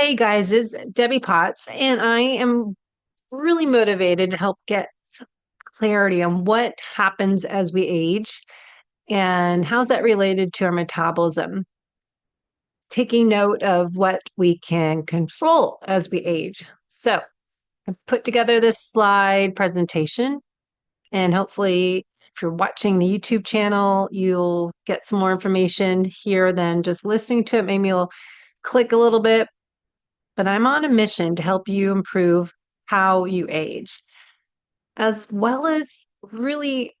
Hey guys, it's Debbie Potts, and I am really motivated to help get clarity on what happens as we age and how's that related to our metabolism. Taking note of what we can control as we age. So, I've put together this slide presentation, and hopefully, if you're watching the YouTube channel, you'll get some more information here than just listening to it. Maybe you'll click a little bit, but I'm on a mission to help you improve how you age, as well as really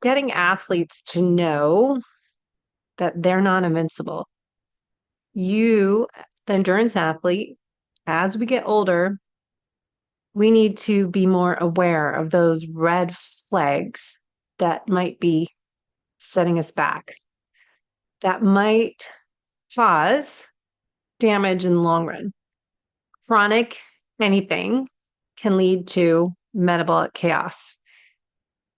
getting athletes to know that they're not invincible. You, the endurance athlete, as we get older, we need to be more aware of those red flags that might be setting us back, that might cause damage in the long run. Chronic anything can lead to metabolic chaos.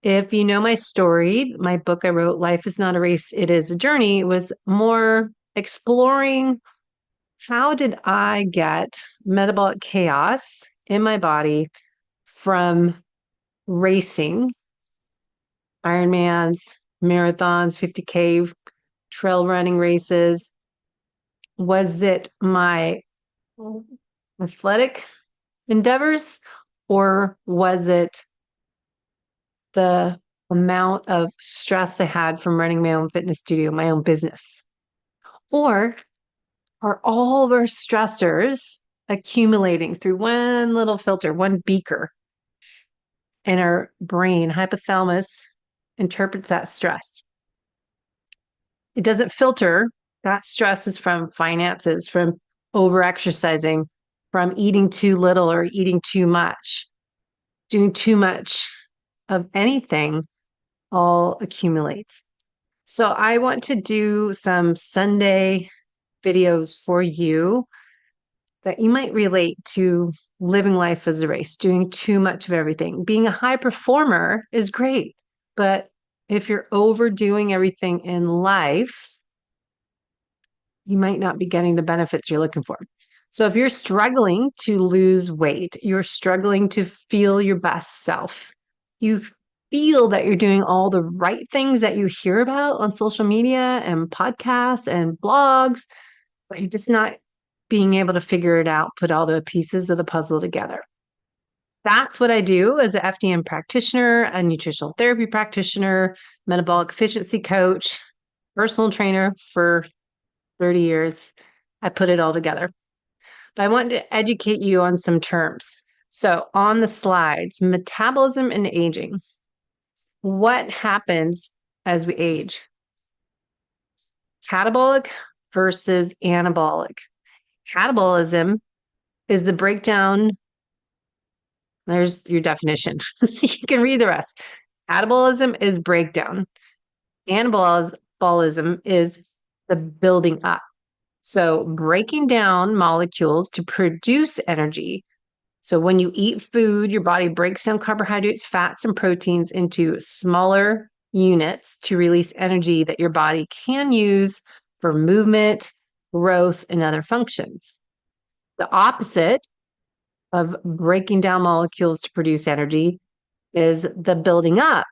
If you know my story, my book I wrote, Life is Not a Race, It is a Journey, was more exploring how did I get metabolic chaos in my body from racing, Ironmans, marathons, 50K, trail running races. Was it my athletic endeavors, or was it the amount of stress I had from running my own fitness studio, my own business? Or are all of our stressors accumulating through one little filter, one beaker, and our brain, hypothalamus, interprets that stress? It doesn't filter. That stress is from finances, from over-exercising, from eating too little or eating too much, doing too much of anything, all accumulates. So I want to do some Sunday videos for you that you might relate to living life as a race, doing too much of everything. Being a high performer is great, but if you're overdoing everything in life, you might not be getting the benefits you're looking for. So if you're struggling to lose weight, you're struggling to feel your best self, you feel that you're doing all the right things that you hear about on social media and podcasts and blogs, but you're just not being able to figure it out, put all the pieces of the puzzle together. That's what I do as an FDN practitioner, a nutritional therapy practitioner, metabolic efficiency coach, personal trainer for 30 years. I put it all together. But I want to educate you on some terms. So on the slides, metabolism and aging. What happens as we age? Catabolic versus anabolic. Catabolism is the breakdown. There's your definition. You can read the rest. Catabolism is breakdown. Anabolism is the building up. So breaking down molecules to produce energy. So when you eat food, your body breaks down carbohydrates, fats, and proteins into smaller units to release energy that your body can use for movement, growth, and other functions. The opposite of breaking down molecules to produce energy is the building up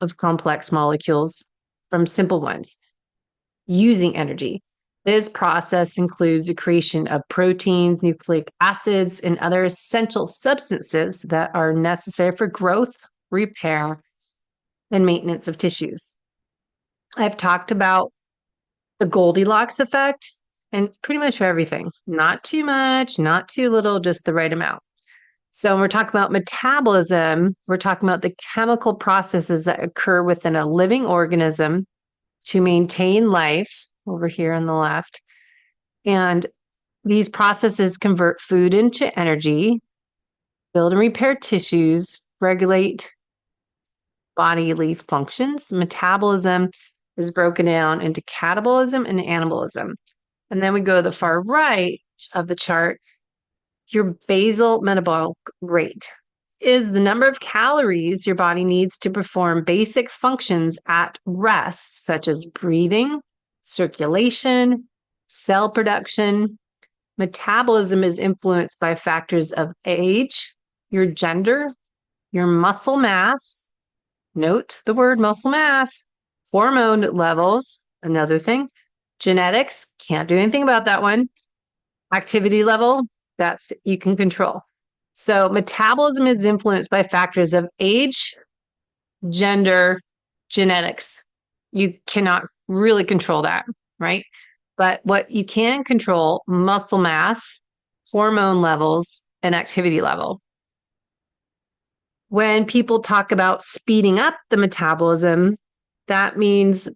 of complex molecules from simple ones using energy. This process includes the creation of proteins, nucleic acids, and other essential substances that are necessary for growth, repair, and maintenance of tissues. I've talked about the Goldilocks effect, and it's pretty much for everything. Not too much, not too little, just the right amount. So when we're talking about metabolism, we're talking about the chemical processes that occur within a living organism to maintain life, over here on the left. And these processes convert food into energy, build and repair tissues, regulate bodily functions. Metabolism is broken down into catabolism and anabolism. And then we go to the far right of the chart. Your basal metabolic rate is the number of calories your body needs to perform basic functions at rest, such as breathing, circulation, cell production, Metabolism is influenced by factors of age, your gender, your muscle mass. Note the word muscle mass, hormone levels, another thing, genetics, can't do anything about that one, activity level, that's you can control. So metabolism is influenced by factors of age, gender, genetics. You cannot really control that, right? But what you can control, muscle mass, hormone levels, and activity level. When people talk about speeding up the metabolism, that means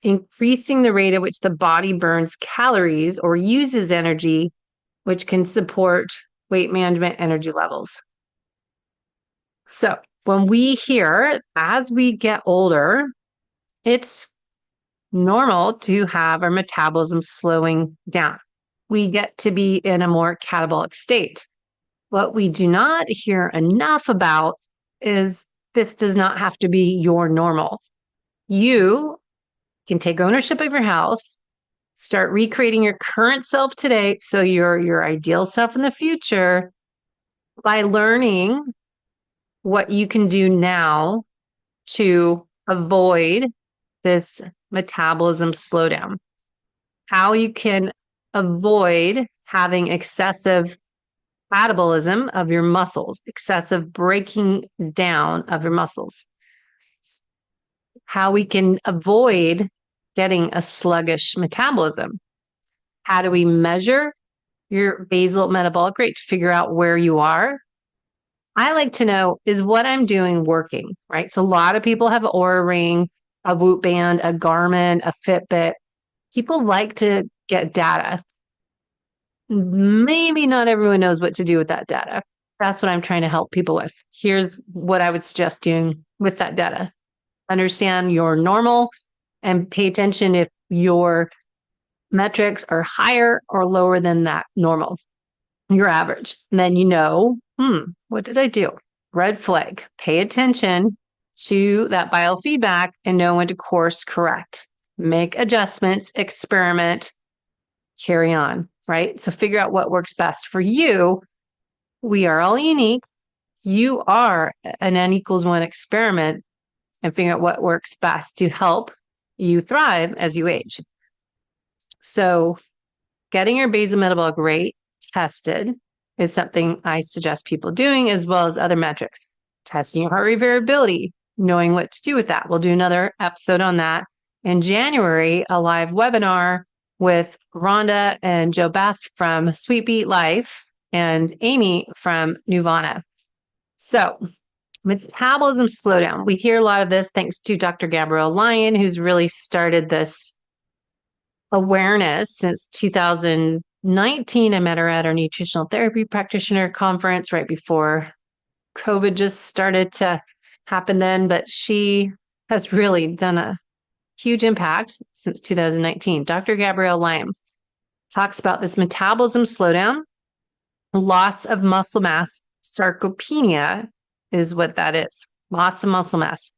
increasing the rate at which the body burns calories or uses energy, which can support weight management energy levels. So when we hear as we get older, it's normal to have our metabolism slowing down. We get to be in a more catabolic state. What we do not hear enough about is this does not have to be your normal. You can take ownership of your health, start recreating your current self today so you're your ideal self in the future by learning what you can do now to avoid this metabolism slowdown, how you can avoid having excessive catabolism of your muscles, excessive breaking down of your muscles, how we can avoid getting a sluggish metabolism. How do we measure your basal metabolic rate to figure out where you are? I like to know, is what I'm doing working, right? So a lot of people have an Oura Ring, a Whoop Band, a Garmin, a Fitbit. People like to get data. Maybe not everyone knows what to do with that data. That's what I'm trying to help people with. Here's what I would suggest doing with that data. Understand your normal and pay attention if your metrics are higher or lower than that normal, your average. And then you know, what did I do? Red flag. Pay attention to that biofeedback and know when to course correct. Make adjustments, experiment, carry on, right? So figure out what works best for you. We are all unique. You are an N equals 1 experiment, and figure out what works best to help you thrive as you age. So getting your basal metabolic rate tested is something I suggest people doing, as well as other metrics. Testing your heart rate variability, knowing what to do with that. We'll do another episode on that. In January, a live webinar with Rhonda and Joe Beth from Sweet Beet Life and Amy from Nuvana. So metabolism slowdown. We hear a lot of this thanks to Dr. Gabrielle Lyon, who's really started this awareness since 2019. I met her at our nutritional therapy practitioner conference right before COVID just started to happen then, but she has really done a huge impact since 2019. Dr. Gabrielle Lyon talks about this metabolism slowdown, loss of muscle mass, sarcopenia is what that is, loss of muscle mass.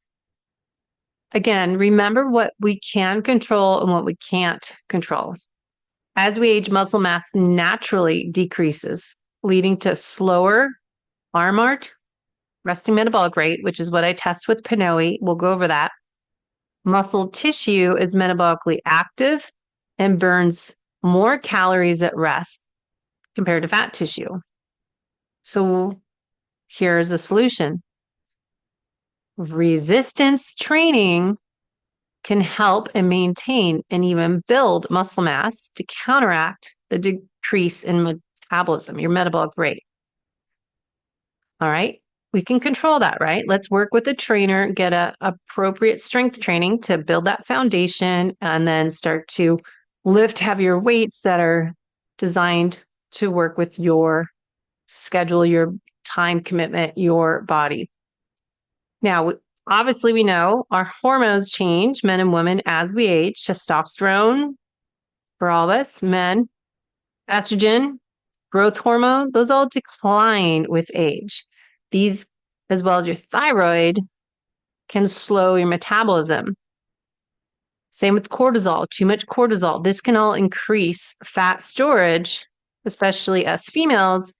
Again, remember what we can control and what we can't control. As we age, muscle mass naturally decreases, leading to slower RMART, resting metabolic rate, which is what I test with PNOE. We'll go over that. Muscle tissue is metabolically active and burns more calories at rest compared to fat tissue. So here's a solution. Resistance training can help and maintain and even build muscle mass to counteract the decrease in metabolism, your metabolic rate. All right. We can control that, right? Let's work with a trainer, get a appropriate strength training to build that foundation, and then start to lift heavier weights that are designed to work with your schedule, your time commitment, your body. Now, obviously, we know our hormones change, men and women, as we age. Testosterone for all of us, men, estrogen, growth hormone, those all decline with age. These, as well as your thyroid, can slow your metabolism. Same with cortisol, too much cortisol. This can all increase fat storage especially us females,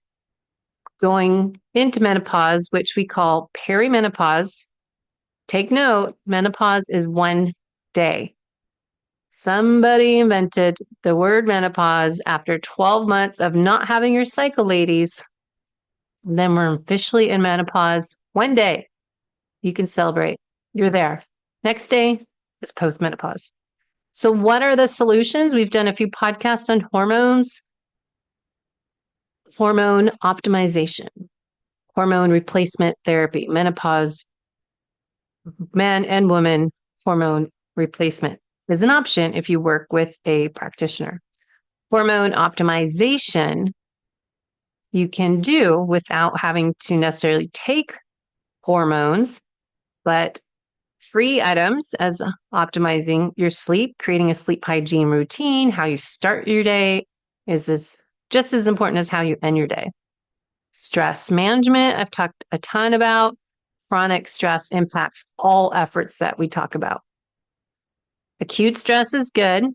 going into menopause, which we call perimenopause. Take note, menopause is 1 day. Somebody invented the word menopause after 12 months of not having your cycle, ladies. And then we're officially in menopause 1 day. You can celebrate. You're there. Next day is postmenopause. So what are the solutions? We've done a few podcasts on hormones, hormone optimization, hormone replacement therapy, menopause, man and woman hormone replacement is an option if you work with a practitioner. Hormone optimization you can do without having to necessarily take hormones, but free items as optimizing your sleep, creating a sleep hygiene routine, how you start your day is just as important as how you end your day. Stress management, I've talked a ton about. Chronic stress impacts all efforts that we talk about. Acute stress is good.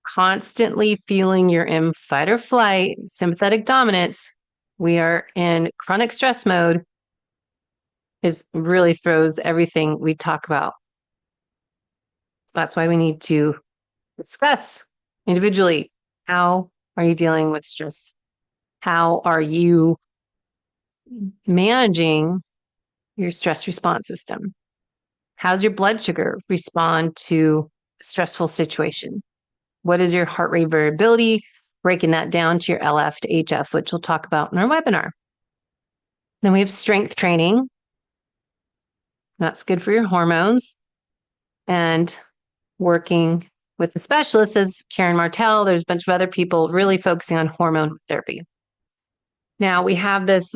Constantly feeling you're in fight or flight, sympathetic dominance, we are in chronic stress mode, is really throws everything we talk about. That's why we need to discuss individually, how are you dealing with stress? How are you managing your stress response system? How's your blood sugar respond to a stressful situation? What is your heart rate variability? Breaking that down to your LF to HF, which we'll talk about in our webinar. Then we have strength training. That's good for your hormones. And working with the specialist is Karen Martell. There's a bunch of other people really focusing on hormone therapy. Now we have this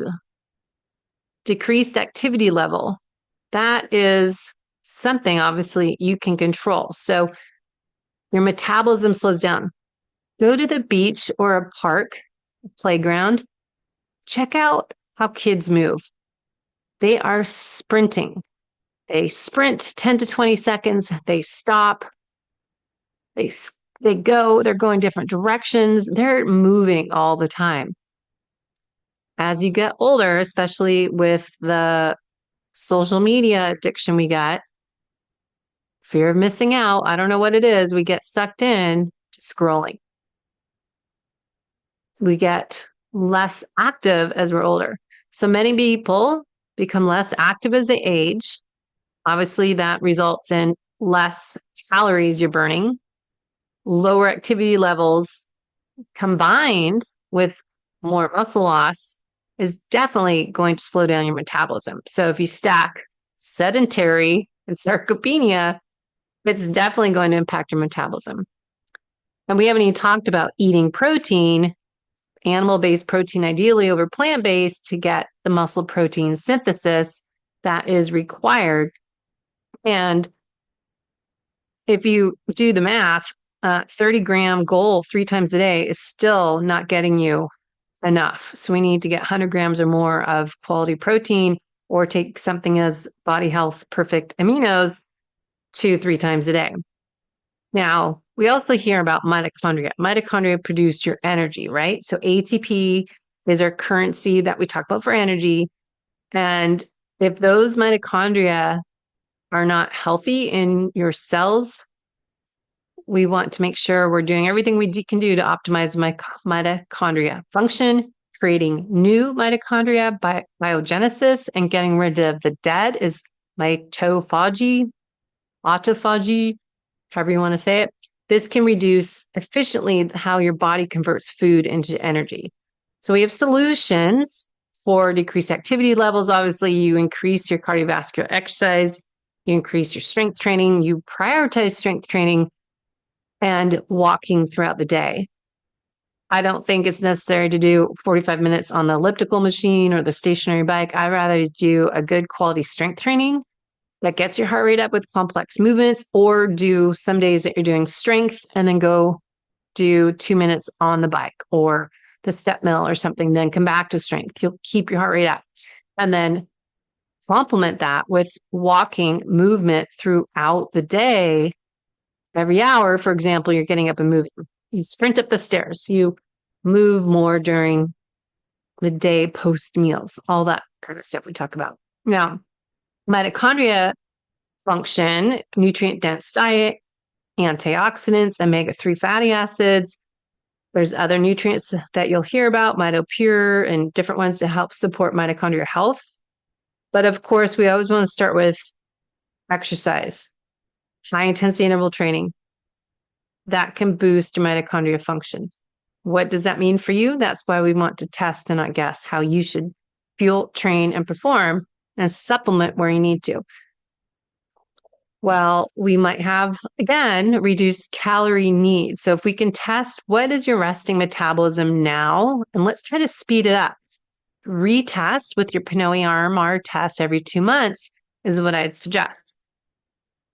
decreased activity level. That is something obviously you can control. So your metabolism slows down. Go to the beach or a park, a playground. Check out how kids move. They are sprinting. They sprint 10 to 20 seconds. They stop. They're going different directions. They're moving all the time. As you get older, especially with the social media addiction we got, fear of missing out, I don't know what it is, we get sucked in to scrolling. We get less active as we're older. So many people become less active as they age. Obviously, that results in less calories you're burning, lower activity levels combined with more muscle loss is definitely going to slow down your metabolism. So if you stack sedentary and sarcopenia, it's definitely going to impact your metabolism. And we haven't even talked about eating protein, animal-based protein ideally over plant-based to get the muscle protein synthesis that is required. And if you do the math, 30-gram goal 3 times a day is still not getting you enough. So we need to get 100 grams or more of quality protein or take something as Body Health Perfect Aminos 2-3 times a day. Now, we also hear about mitochondria. Mitochondria produce your energy, right? So ATP is our currency that we talk about for energy. And if those mitochondria are not healthy in your cells, we want to make sure we're doing everything we can do to optimize mitochondria function, creating new mitochondria, biogenesis, and getting rid of the dead is autophagy, however you want to say it. This can reduce efficiently how your body converts food into energy. So we have solutions for decreased activity levels. Obviously, you increase your cardiovascular exercise, you increase your strength training, you prioritize strength training and walking throughout the day. I don't think it's necessary to do 45 minutes on the elliptical machine or the stationary bike. I'd rather do a good quality strength training that gets your heart rate up with complex movements, or do some days that you're doing strength and then go do 2 minutes on the bike or the step mill or something, then come back to strength. You'll keep your heart rate up. And then complement that with walking movement throughout the day. Every hour, for example, you're getting up and moving. You sprint up the stairs. You move more during the day post meals, all that kind of stuff we talk about. Now, mitochondria function, nutrient dense diet, antioxidants, omega-3 fatty acids. There's other nutrients that you'll hear about, MitoPure and different ones to help support mitochondrial health. But of course, we always want to start with exercise, high intensity interval training. That can boost your mitochondria function. What does that mean for you? That's why we want to test and not guess how you should fuel, train, and perform and supplement where you need to. Well, we might have, again, reduced calorie needs. So if we can test what is your resting metabolism now, and let's try to speed it up. Retest with your PNOE RMR test every 2 months is what I'd suggest.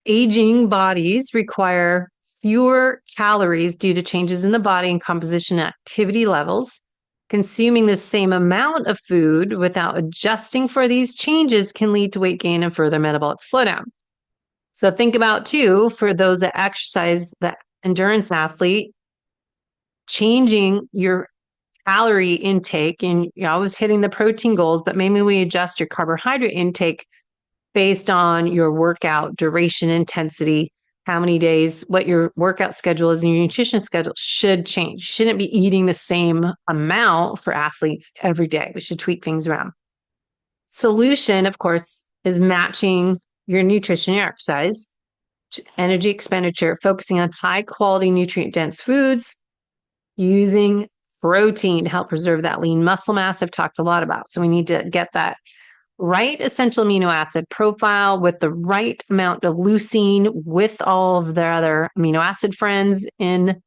Aging bodies require fewer calories due to changes in the body and composition activity levels. Consuming the same amount of food without adjusting for these changes can lead to weight gain and further metabolic slowdown. So think about, too, for those that exercise, that endurance athlete, changing your calorie intake, and you're always hitting the protein goals, but maybe we adjust your carbohydrate intake based on your workout duration, intensity, how many days, what your workout schedule is, and your nutrition schedule should change. You shouldn't be eating the same amount for athletes every day. We should tweak things around. Solution, of course, is matching your nutrition, your exercise, energy expenditure, focusing on high quality nutrient dense foods, using protein to help preserve that lean muscle mass I've talked a lot about. So we need to get that right essential amino acid profile with the right amount of leucine with all of their other amino acid friends in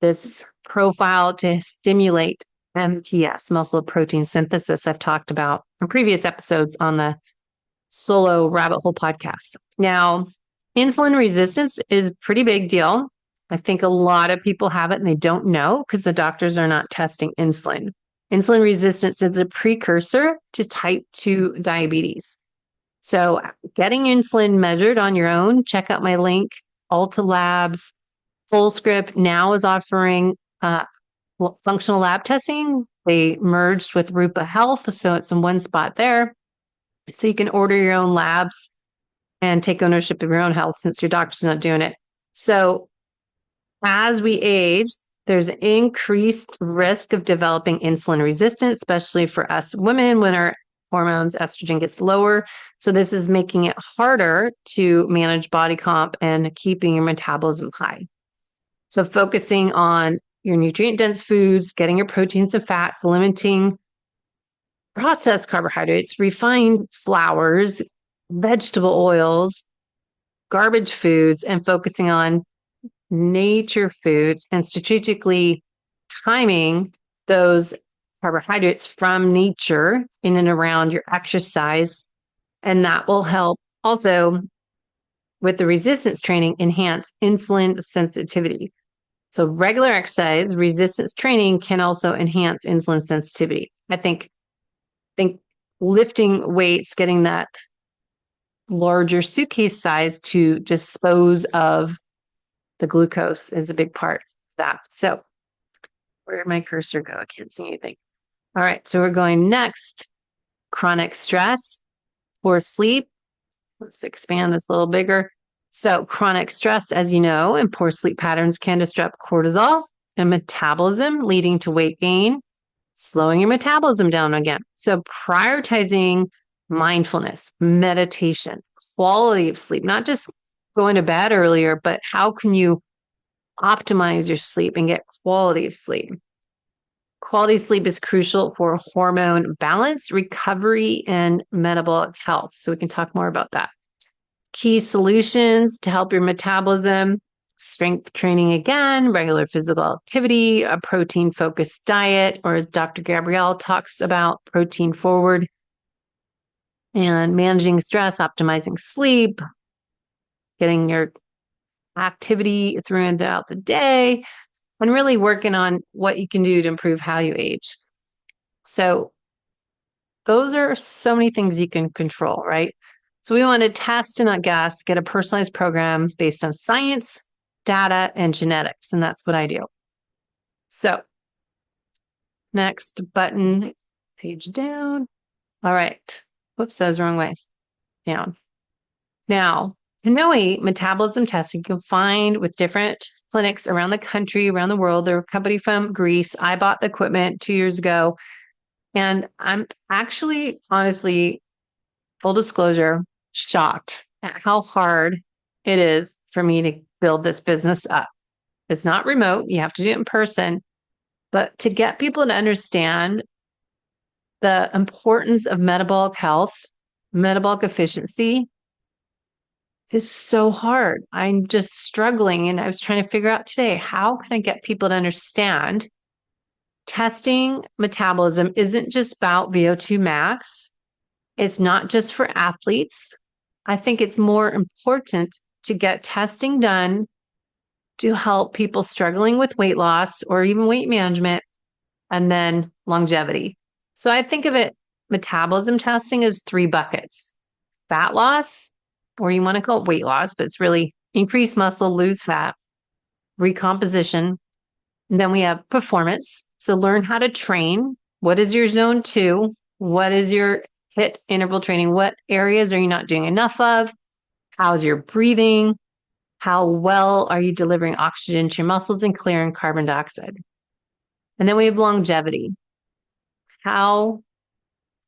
this profile to stimulate MPS, muscle protein synthesis, I've talked about in previous episodes on the Solo Rabbit Hole podcast. Now, insulin resistance is a pretty big deal. I think a lot of people have it and they don't know because the doctors are not testing insulin. Insulin resistance is a precursor to type 2 diabetes. So getting insulin measured on your own, check out my link, Alta Labs. FullScript now is offering functional lab testing. They merged with Rupa Health, so it's in one spot there. So you can order your own labs and take ownership of your own health since your doctor's not doing it. So as we age, there's an increased risk of developing insulin resistance, especially for us women when our hormones, estrogen gets lower. So this is making it harder to manage body comp and keeping your metabolism high. So focusing on your nutrient-dense foods, getting your proteins and fats, limiting processed carbohydrates, refined flours, vegetable oils, garbage foods, and focusing on nature foods and strategically timing those carbohydrates from nature in and around your exercise. And that will help also with the resistance training enhance insulin sensitivity. So regular exercise, resistance training can also enhance insulin sensitivity. I think lifting weights, getting that larger suitcase size to dispose of the glucose is a big part of that. So where did my cursor go? I can't see anything. All right, so we're going next. Chronic stress, poor sleep. Let's expand this a little bigger. So chronic stress, as you know, and poor sleep patterns can disrupt cortisol and metabolism, leading to weight gain, slowing your metabolism down again. So prioritizing mindfulness, meditation, quality of sleep, not just going to bed earlier, but how can you optimize your sleep and get quality of sleep? Quality sleep is crucial for hormone balance, recovery, and metabolic health. So we can talk more about that. Key solutions to help your metabolism: strength training again, regular physical activity, a protein-focused diet, or as Dr. Gabrielle talks about, protein forward, and managing stress, optimizing sleep, getting your activity throughout the day, and really working on what you can do to improve how you age. So those are so many things you can control, right? So we want to test and not guess, get a personalized program based on science, data, and genetics. And that's what I do. So Next button, page down. All right. Whoops, that was the wrong way. Down. Now, PNOE metabolism testing you can find with different clinics around the country, around the world. They're a company from Greece. I bought the equipment 2 years ago. And I'm actually, honestly, full disclosure, shocked at how hard it is for me to build this business up. It's not remote. You have to do it in person. But to get people to understand the importance of metabolic health, metabolic efficiency is so hard. I'm just struggling. And I was trying to figure out today, how can I get people to understand testing metabolism isn't just about VO2 max. It's not just for athletes. I think it's more important to get testing done to help people struggling with weight loss or even weight management and then longevity. So I think of it, metabolism testing as 3 buckets: fat loss, or you want to call it weight loss, but it's really increase muscle, lose fat, recomposition. And then we have performance. So learn how to train. What is your zone 2? What is your HIIT interval training? What areas are you not doing enough of? How's your breathing? How well are you delivering oxygen to your muscles and clearing carbon dioxide? And then we have longevity. How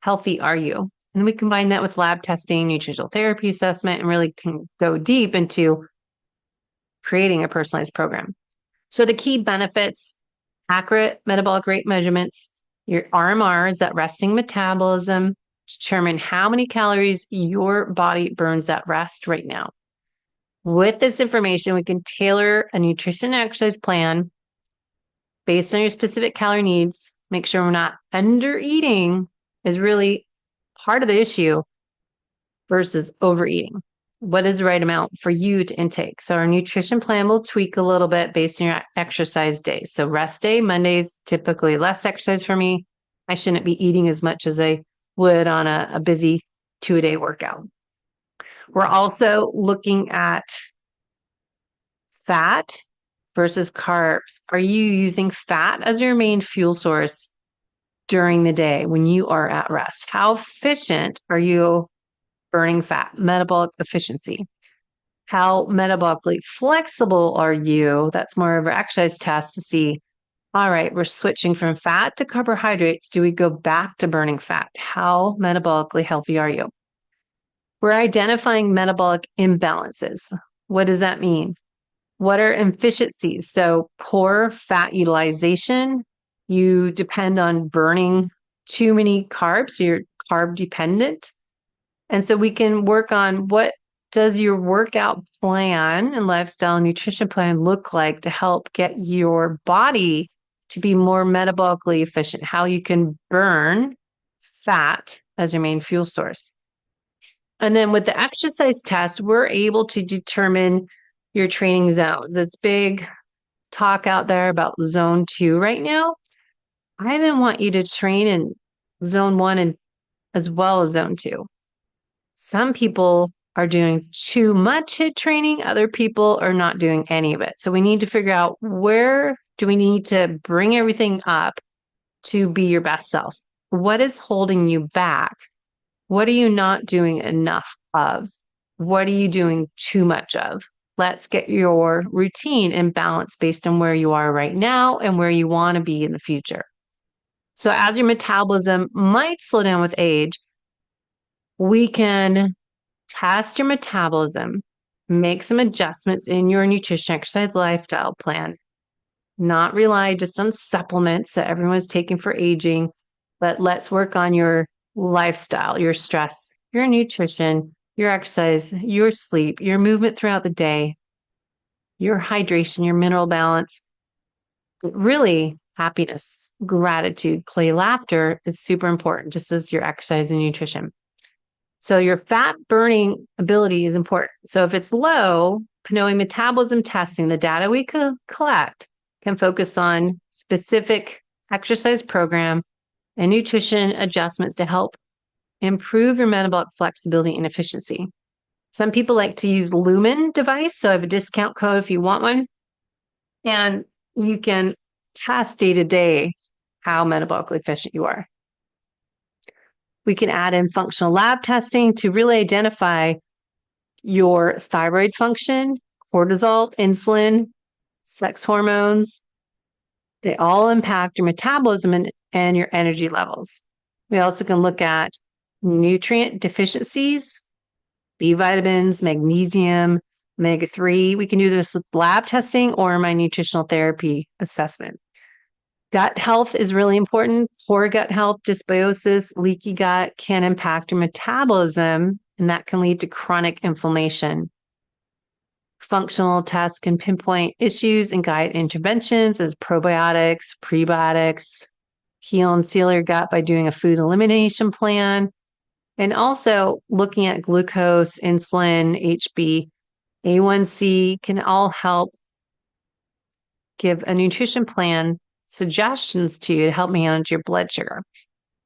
healthy are you? And we combine that with lab testing, nutritional therapy assessment, and really can go deep into creating a personalized program. So the key benefits: accurate metabolic rate measurements, your RMR is that resting metabolism, determine how many calories your body burns at rest right now. With this information, we can tailor a nutrition and exercise plan based on your specific calorie needs. Make sure we're not under eating is really part of the issue versus overeating. What is the right amount for you to intake? So our nutrition plan will tweak a little bit based on your exercise days. So rest day, Mondays, typically less exercise for me. I shouldn't be eating as much as I would on a busy 2-a-day workout. We're also looking at fat versus carbs. Are you using fat as your main fuel source during the day when you are at rest? How efficient are you burning fat? Metabolic efficiency. How metabolically flexible are you? That's more of an exercise test to see, all right, we're switching from fat to carbohydrates. Do we go back to burning fat? How metabolically healthy are you? We're identifying metabolic imbalances. What does that mean? What are inefficiencies? So poor fat utilization. You depend on burning too many carbs. So you're carb dependent. And so we can work on, what does your workout plan and lifestyle and nutrition plan look like to help get your body to be more metabolically efficient? How you can burn fat as your main fuel source. And then with the exercise test, we're able to determine your training zones. It's big talk out there about zone 2 right now. I even want you to train in zone 1 and as well as zone 2. Some people are doing too much HIIT training. Other people are not doing any of it. So we need to figure out, where do we need to bring everything up to be your best self? What is holding you back? What are you not doing enough of? What are you doing too much of? Let's get your routine in balance based on where you are right now and where you want to be in the future. So as your metabolism might slow down with age, we can test your metabolism, make some adjustments in your nutrition, exercise, lifestyle plan, not rely just on supplements that everyone's taking for aging, but let's work on your lifestyle, your stress, your nutrition, your exercise, your sleep, your movement throughout the day, your hydration, your mineral balance. Really, happiness, gratitude, play, laughter is super important, just as your exercise and nutrition. So your fat burning ability is important. So if it's low, PNOE metabolism testing, the data we collect can focus on specific exercise program and nutrition adjustments to help improve your metabolic flexibility and efficiency. Some people like to use Lumen device. So I have a discount code if you want one. And you can test day to day how metabolically efficient you are. We can add in functional lab testing to really identify your thyroid function, cortisol, insulin, sex hormones. They all impact your metabolism and your energy levels. We also can look at nutrient deficiencies, B vitamins, magnesium, omega-3. We can do this with lab testing or my nutritional therapy assessment. Gut health is really important. Poor gut health, dysbiosis, leaky gut can impact your metabolism, and that can lead to chronic inflammation. Functional tests can pinpoint issues and guide interventions as probiotics, prebiotics, heal and seal your gut by doing a food elimination plan, and also looking at glucose, insulin, HbA1c can all help give a nutrition plan suggestions to you to help manage your blood sugar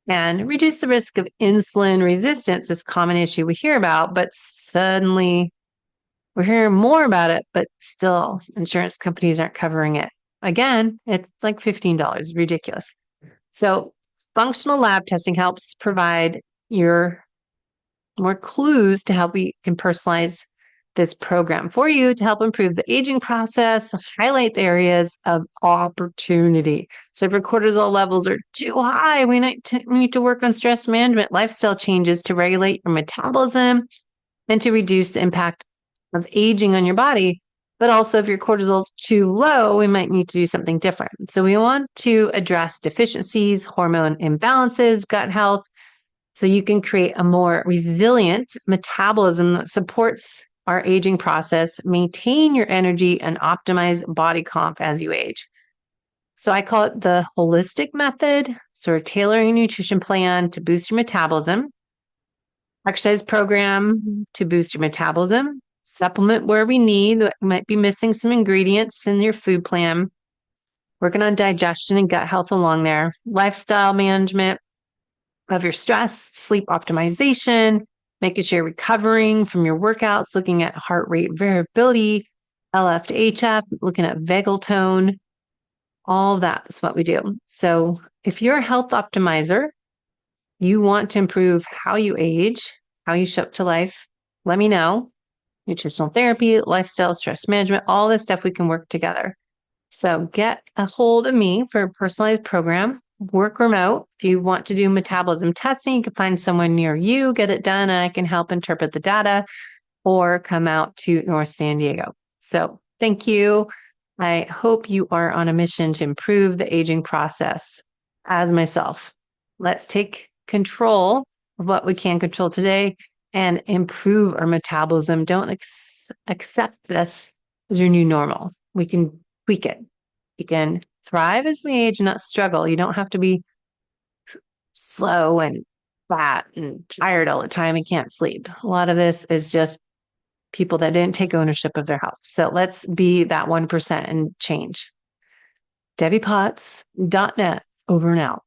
and reduce the risk of insulin resistance. This common issue we hear about, but suddenly we're hearing more about it, but still insurance companies aren't covering it. Again, it's like $15, ridiculous. So functional lab testing helps provide your more clues to help we can personalize this program for you to help improve the aging process, highlight the areas of opportunity. So if your cortisol levels are too high, we need to work on stress management, lifestyle changes to regulate your metabolism and to reduce the impact of aging on your body. But also if your cortisol is too low, we might need to do something different. So we want to address deficiencies, hormone imbalances, gut health, so you can create a more resilient metabolism that supports our aging process, maintain your energy, and optimize body comp as you age. So I call it the holistic method. So we're tailoring a nutrition plan to boost your metabolism, exercise program to boost your metabolism, supplement where we need, that might be missing some ingredients in your food plan, working on digestion and gut health along there, lifestyle management of your stress, sleep optimization, making sure you're recovering from your workouts, looking at heart rate variability, LF to HF, looking at vagal tone, all that is what we do. So if you're a health optimizer, you want to improve how you age, how you show up to life, let me know. Nutritional therapy, lifestyle, stress management, all this stuff we can work together. So get a hold of me for a personalized program. Work remote. If you want to do metabolism testing, you can find someone near you, get it done, and I can help interpret the data or come out to North San Diego. So thank you. I hope you are on a mission to improve the aging process as myself. Let's take control of what we can control today and improve our metabolism. Don't accept this as your new normal. We can tweak it. We can thrive as we age and not struggle. You don't have to be slow and fat and tired all the time and can't sleep. A lot of this is just people that didn't take ownership of their health. So let's be that 1% and change. DebbiePotts.net, over and out.